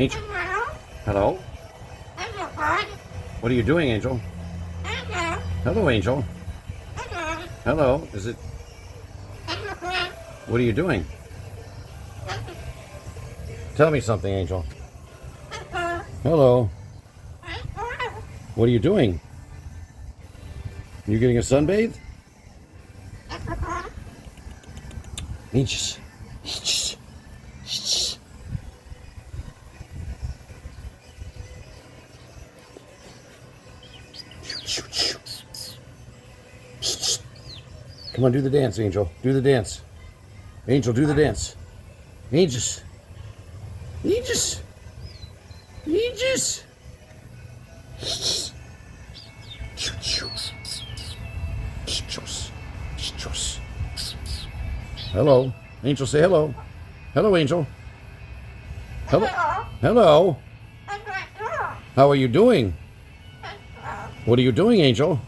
Angel. Hello? What are you doing, Angel? Hello, Angel. Hello. Is it... What are you doing? Tell me something, Angel. Hello. What are you doing? You getting a sunbathe? Angels. Angels. Angels. Come on, do the dance, Angel. Do the dance. Angel, do the dance. Angels. Angels. Angels. Hello. Angel, say hello. Hello, Angel. Hello. Hello. How are you doing? What are you doing, Angel?